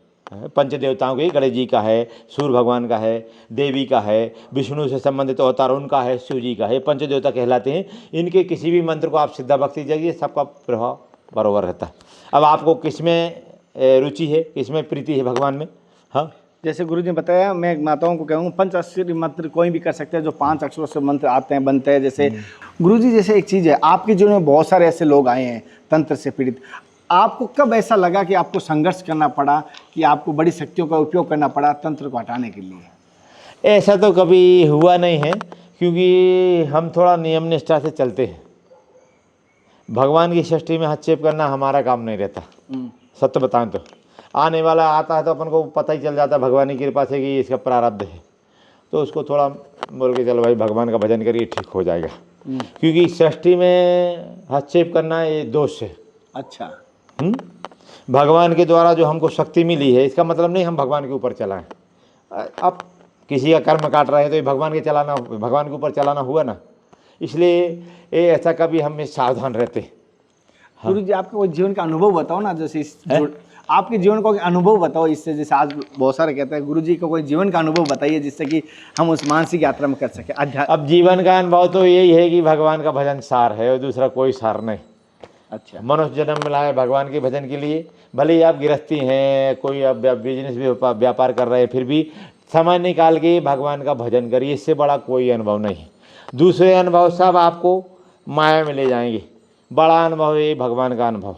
पंच देवताओं के, गणेश जी का है, सूर्य भगवान का है, देवी का है, विष्णु से संबंधित अवतार उनका है, शिव जी का है, पंच देवता कहलाते हैं। इनके किसी भी मंत्र को आप सिद्धा भक्ति जाइए, सबका प्रभाव बराबर रहता है। अब आपको किसमें रुचि है, किसमें प्रीति है भगवान में। हाँ, जैसे गुरु जी ने बताया, मैं माताओं को कहूँगा पंचाक्षरी मंत्र कोई भी कर सकते हैं, जो 5 अक्षरों से मंत्र आते हैं, बनते हैं। जैसे गुरु जी, जैसे एक चीज़ है, आपके जीवन में बहुत सारे ऐसे लोग आए हैं तंत्र से पीड़ित, आपको कब ऐसा लगा कि आपको संघर्ष करना पड़ा, कि आपको बड़ी शक्तियों का उपयोग करना पड़ा तंत्र को हटाने के लिए? ऐसा तो कभी हुआ नहीं है, क्योंकि हम थोड़ा नियम निष्ठा से चलते हैं। भगवान की सृष्टि में हस्तक्षेप करना हमारा काम नहीं रहता। सत्य बताएं तो आने वाला आता है तो अपन को पता ही चल जाता है भगवान की कृपा से कि इसका प्रारब्ध है, तो उसको थोड़ा बोल के चलो भाई भगवान का भजन करिए, ठीक हो जाएगा। क्योंकि सृष्टि में हस्तक्षेप करना ये दोष है। अच्छा, भगवान के द्वारा जो हमको शक्ति मिली है, इसका मतलब नहीं हम भगवान के ऊपर चलाएं। अब किसी का कर्म काट रहे हैं तो ये भगवान के ऊपर चलाना हुआ ना। इसलिए ये ऐसा कभी हम सावधान रहते। गुरु जी, आपका कोई जीवन का अनुभव बताओ ना, जैसे आपके जीवन का अनुभव बताओ इससे। जैसे आज बहुत सारे कहते हैं, गुरु जी को कोई जीवन का अनुभव बताइए जिससे कि हम उस मानसिक यात्रा में कर सके। अब जीवन का अनुभव तो यही है कि भगवान का भजन सार है और दूसरा कोई सार नहीं। अच्छा, मनुष्य जन्म मिला है भगवान के भजन के लिए। भले ही आप गृहस्थी हैं, कोई आप बिजनेस भी व्यापार कर रहे हैं, फिर भी समय निकाल के भगवान का भजन करिए, इससे बड़ा कोई अनुभव नहीं। दूसरे अनुभव सब आपको माया में ले जाएंगे, बड़ा अनुभव है भगवान का अनुभव।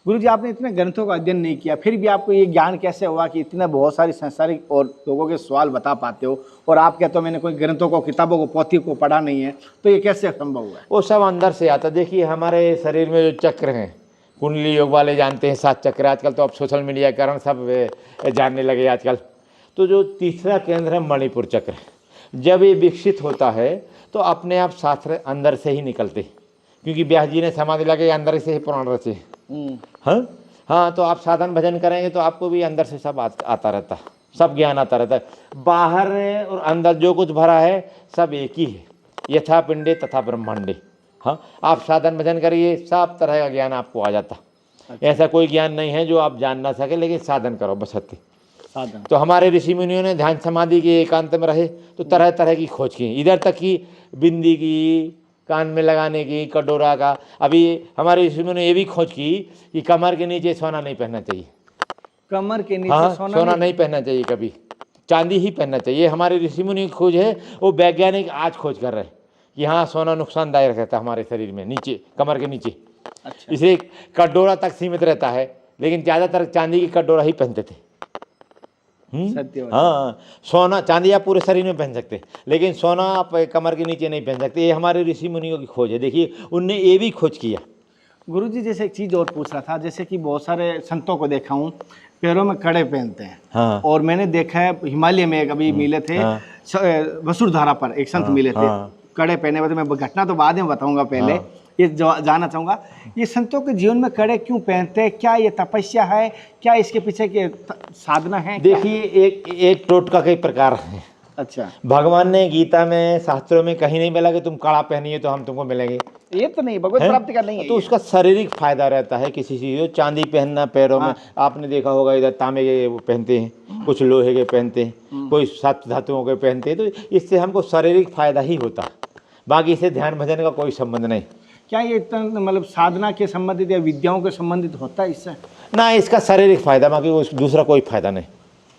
गुरु जी, आपने इतने ग्रंथों का अध्ययन नहीं किया, फिर भी आपको ये ज्ञान कैसे हुआ कि इतने बहुत सारी सांसारिक और लोगों के सवाल बता पाते हो? और आप कहते हो मैंने कोई ग्रंथों को, किताबों को, पोथी को पढ़ा नहीं है, तो ये कैसे संभव हुआ? वो सब अंदर से आता। देखिए, हमारे शरीर में जो चक्र हैं, कुंडली योग वाले जानते हैं 7 चक्र। आजकल तो अब सोशल मीडिया के कारण सब जानने लगे आजकल। तो जो तीसरा केंद्र है मणिपुर चक्र, जब ये विकसित होता है तो अपने आप शास्त्र अंदर से ही निकलते, क्योंकि व्यास जी ने समाधि लगे अंदर से ही पुराण रचे। हाँ, तो आप साधन भजन करेंगे तो आपको भी अंदर से सब आता रहता, सब ज्ञान आता रहता है। बाहर और अंदर जो कुछ भरा है सब एक ही है, यथा पिंडे तथा ब्रह्मांडे। हाँ, आप साधन भजन करिए, सब तरह का ज्ञान आपको आ जाता। अच्छा। ऐसा कोई ज्ञान नहीं है जो आप जान ना सके, लेकिन साधन करो बस हत्ती साधन। तो हमारे ऋषि मुनियों ने ध्यान समाधि के एकांत में रहे तो तरह तरह की खोज की, इधर तक की बिंदी की, कान में लगाने की, कटोरा का। अभी हमारे ऋषि मुनियों ने ये भी खोज की कि कमर के नीचे सोना नहीं पहनना चाहिए। कमर के नीचे? हाँ, सोना नहीं पहनना चाहिए, कभी चांदी ही पहनना चाहिए। हमारे ऋषि मुनि की खोज है, वो वैज्ञानिक आज खोज कर रहे हैं कि हाँ, सोना नुकसानदायक रहता है हमारे शरीर में, नीचे कमर के नीचे। अच्छा। इसलिए कटोरा तक सीमित रहता है, लेकिन ज़्यादातर चांदी की कटोरा ही पहनते थे। हाँ, सोना चांदी आप पूरे शरीर में पहन सकते, लेकिन सोना आप कमर के नीचे नहीं पहन सकते। ये हमारे ऋषि मुनियों की खोज है। देखिए, उनने ये भी खोज किया। गुरुजी, जैसे एक चीज़ और पूछ रहा था, जैसे कि बहुत सारे संतों को देखा हूँ, पैरों में कड़े पहनते हैं। हाँ और मैंने देखा है हिमालय में एक अभी मिले थे, हाँ। वसुधारा पर एक संत मिले थे, हाँ। कड़े पहने हुए थे। मैं घटना तो बाद में बताऊंगा, पहले हाँ। ये जानना चाहूंगा, ये संतों के जीवन में कड़े क्यों पहनते हैं? क्या ये तपस्या है? क्या इसके पीछे के साधना है? देखिए, एक टोटका कई प्रकार है। अच्छा, भगवान ने गीता में, शास्त्रों में कहीं नहीं मिला कि तुम कड़ा पहनिए तो हम तुमको मिलेंगे। ये तो नहीं, भगवत हैं? प्राप्ति का नहीं है तो ये। उसका शारीरिक फायदा रहता है किसी चीज को। चांदी पहनना पैरों में, आपने देखा होगा इधर तांबे के वो पहनते हैं, कुछ लोहे के पहनते हैं, कोई सप्त धातुओं के पहनते हैं। तो इससे हमको शारीरिक फायदा ही होता है, बाकी इससे ध्यान भजन का कोई संबंध नहीं। क्या ये इतना मतलब साधना के संबंधित या विद्याओं के संबंधित होता है इससे? ना, इसका शारीरिक फायदा, बाकी दूसरा कोई फायदा नहीं।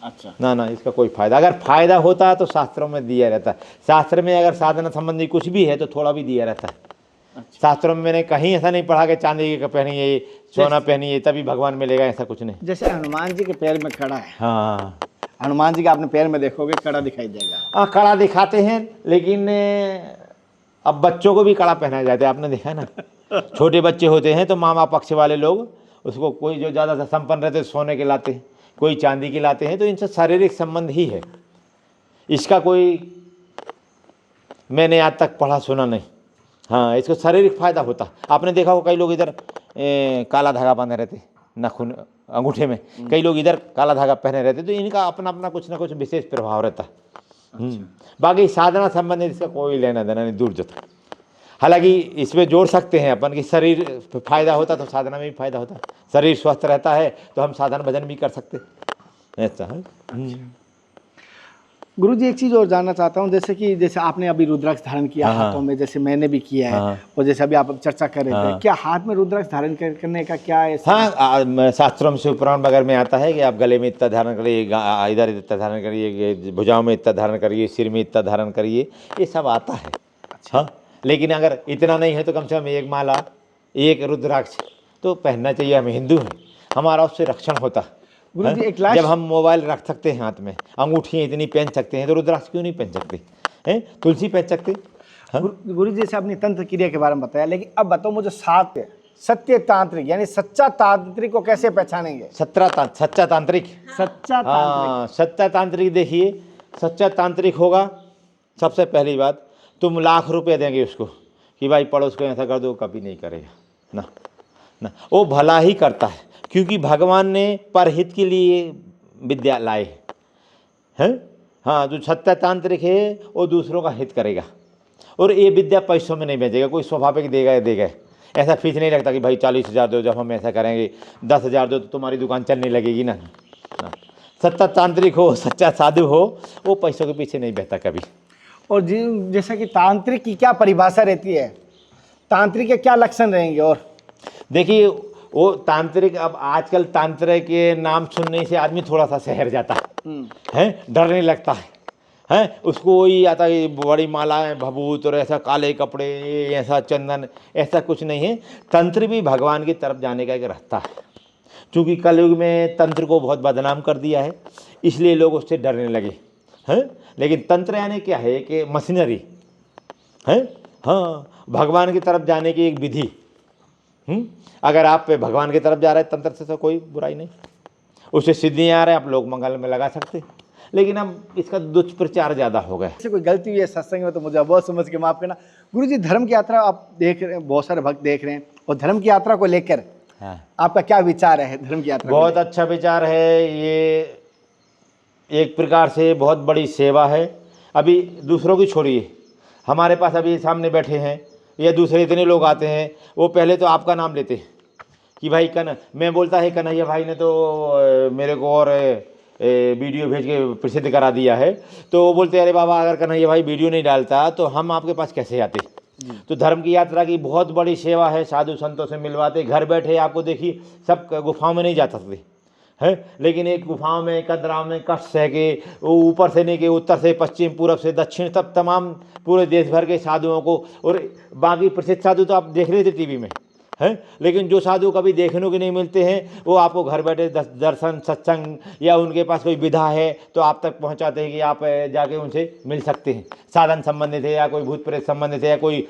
अच्छा, ना, इसका कोई फायदा, अगर फायदा होता है तो शास्त्रों में दिया रहता है। शास्त्र में अगर साधना संबंधी कुछ भी है तो थोड़ा भी दिया रहता है। अच्छा। शास्त्रों में मैंने कहीं ऐसा नहीं पढ़ा कि चांदी का पहनिए, सोना पहनिए तभी भगवान मिलेगा, ऐसा कुछ नहीं। जैसे हनुमान जी के पैर में कड़ा है, हाँ हनुमान जी का आपने पैर में देखोगे कड़ा दिखाई देगा। हाँ, कड़ा दिखाते हैं, लेकिन अब बच्चों को भी कड़ा पहनाया जाता है, आपने देखा है ना। छोटे बच्चे होते हैं तो मामा पक्ष वाले लोग उसको, कोई जो ज़्यादा संपन्न रहते सोने के लाते हैं, कोई चांदी के लाते हैं। तो इनसे शारीरिक संबंध ही है, इसका कोई मैंने आज तक पढ़ा सुना नहीं। हाँ, इसको शारीरिक फायदा होता। आपने देखा हो कई लोग इधर काला धागा बांधे रहते नाखून अंगूठे में, कई लोग इधर काला धागा पहने रहते, तो इनका अपना अपना कुछ ना कुछ विशेष प्रभाव रहता है। बाकी साधना संबंधित इसका कोई लेना देना नहीं, दूर जाता। हालांकि इसमें जोड़ सकते हैं अपन कि शरीर फायदा होता तो साधना में भी फायदा होता। शरीर स्वस्थ रहता है तो हम साधन भजन भी कर सकते, ऐसा है। गुरु जी, एक चीज़ और जानना चाहता हूँ, जैसे आपने अभी रुद्राक्ष धारण किया हाँ। हाथों में, जैसे मैंने भी किया है, हाँ। और जैसे अभी आप चर्चा कर रहे थे, हाँ। क्या हाथ में रुद्राक्ष धारण करने का क्या है? हाँ, शास्त्रों में शिवपुराण वगैरह में आता है कि आप गले में इतना धारण करिए, इधर इतना धारण करिए, भुजाओं में इतना धारण करिए, सिर में इतना धारण करिए, ये सब आता है। हाँ, लेकिन अगर इतना नहीं है तो कम से कम एक माला, एक रुद्राक्ष तो पहनना चाहिए। हम हिंदू हैं, हमारा उससे रक्षण होता है। गुरु जी, एक लास्ट, जब हम मोबाइल रख सकते हैं हाथ में, अंगूठियाँ इतनी पहन सकते हैं, तो रुद्राक्ष क्यों नहीं पहन सकते हैं? तुलसी पहन सकते। गुरु जी जैसे आपने तंत्र क्रिया के बारे में बताया, लेकिन अब बताओ मुझे सत्य तांत्रिक यानी सच्चा तांत्रिक को कैसे पहचानेंगे? सच्चा तांत्रिक, सच्चा तांत्रिक, हाँ, सच्चा तांत्रिक। देखिए, सच्चा तांत्रिक होगा, सबसे पहली बात, तुम लाख रुपए देंगे उसको कि भाई पड़ोस को ऐसा कर दो, कभी नहीं करेगा ना। वो भला ही करता है, क्योंकि भगवान ने परहित के लिए विद्या लाए हैं। हाँ, जो सत्य तांत्रिक है वो दूसरों का हित करेगा, और ये विद्या पैसों में नहीं बेचेगा। कोई स्वाभाविक देगा, ऐसा फीस नहीं लगता कि भाई 40,000 दो, जब हम ऐसा करेंगे 10,000 दो तो तुम्हारी दुकान चलने लगेगी ना। सत्य तांत्रिक हो, सच्चा साधु हो, वो पैसों के पीछे नहीं बहता कभी। और जैसा कि तांत्रिक की क्या परिभाषा रहती है, तांत्रिक के क्या लक्षण रहेंगे? और देखिए, वो तांत्रिक, अब आजकल तांत्रिक के नाम सुनने से आदमी थोड़ा सा शहर जाता है, डरने लगता है। उसको वही आता है बड़ी मालाएं, भभूत और ऐसा काले कपड़े, ऐसा चंदन, ऐसा कुछ नहीं है। तंत्र भी भगवान की तरफ जाने का एक रास्ता है। चूँकि कलयुग में तंत्र को बहुत बदनाम कर दिया है, इसलिए लोग उससे डरने लगे हैं। लेकिन तंत्र यानी क्या है कि मशीनरी है। हाँ, भगवान की तरफ जाने की एक विधि। अगर आप भगवान की तरफ जा रहे हैं तंत्र से तो कोई बुराई नहीं, उससे सिद्धियाँ आ रहे हैं, आप लोक मंगल में लगा सकते हैं। लेकिन अब इसका दुष्प्रचार ज़्यादा हो गया। कोई गलती हुई है सत्संग में तो मुझे बहुत समझ के माफ़ करना। गुरु जी, धर्म की यात्रा आप देख रहे हैं, बहुत सारे भक्त देख रहे हैं, और धर्म की यात्रा को लेकर आपका क्या विचार है? धर्म की यात्रा बहुत अच्छा विचार है। ये एक प्रकार से बहुत बड़ी सेवा है। अभी दूसरों की छोड़िए, हमारे पास अभी सामने बैठे हैं या दूसरे इतने लोग आते हैं, वो पहले तो आपका नाम लेते हैं कि भाई मैं बोलता है कन्हैया भाई ने तो मेरे को और वीडियो भेज के प्रसिद्ध करा दिया है। तो वो बोलते अरे बाबा, अगर कन्हैया भाई वीडियो नहीं डालता तो हम आपके पास कैसे आते? तो धर्म की यात्रा की बहुत बड़ी सेवा है। साधु संतों से मिलवाते, घर बैठे आपको देखिए, सब गुफाओं में नहीं जा सकते हैं, लेकिन एक गुफाओं में, कदराओं में कष्ट सह के, वो ऊपर से नहीं के उत्तर से पश्चिम, पूरब से दक्षिण, तब तमाम पूरे देश भर के साधुओं को, और बाकी प्रसिद्ध साधु तो आप देख रहे थे टीवी में, हैं। लेकिन जो साधु कभी देखने को नहीं मिलते हैं वो आपको घर बैठे दर्शन सत्संग या उनके पास कोई विधा है तो आप तक पहुंचाते हैं कि आप जाके उनसे मिल सकते हैं। साधन संबंधित है या कोई भूत प्रेत संबंधित है या कोई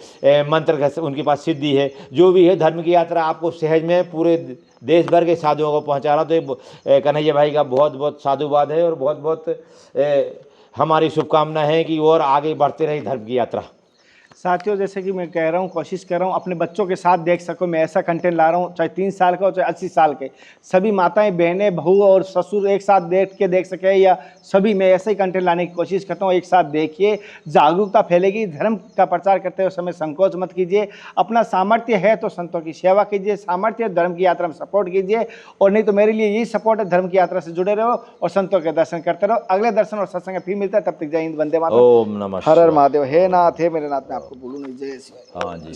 मंत्र उनके पास सिद्धि है, जो भी है धर्म की यात्रा आपको सहज में पूरे देश भर के साधुओं को पहुंचा रहा। तो ये कन्हैया भाई का बहुत बहुत साधुवाद है और बहुत बहुत हमारी शुभकामना है कि और आगे बढ़ते रहे धर्म की यात्रा। साथियों, जैसे कि मैं कह रहा हूँ, कोशिश कर रहा हूँ अपने बच्चों के साथ देख सको। मैं ऐसा कंटेंट ला रहा हूँ, चाहे 3 साल का हो चाहे 80 साल के, सभी माताएं बहनें बहू और ससुर एक साथ बैठ के देख सके, या सभी मैं ऐसे ही कंटेंट लाने की कोशिश करता हूँ। एक साथ देखिए, जागरूकता फैलेगी। धर्म का प्रचार करते हुए समय संकोच मत कीजिए। अपना सामर्थ्य है तो संतों की सेवा कीजिए, सामर्थ्य धर्म की यात्रा में सपोर्ट कीजिए, और नहीं तो मेरे लिए यही सपोर्ट है, धर्म की यात्रा से जुड़े रहो और संतों के दर्शन करते रहो। अगले दर्शन और सत्संग फिर मिलता है, तब तक जय हिंद, वंदे मातरम। ओम नमः हर हर शिवाय। महादेव। हे नाथ, हे मेरे नाथ, मैं आपको बोलूँ नहीं। जय श्री। हाँ जी।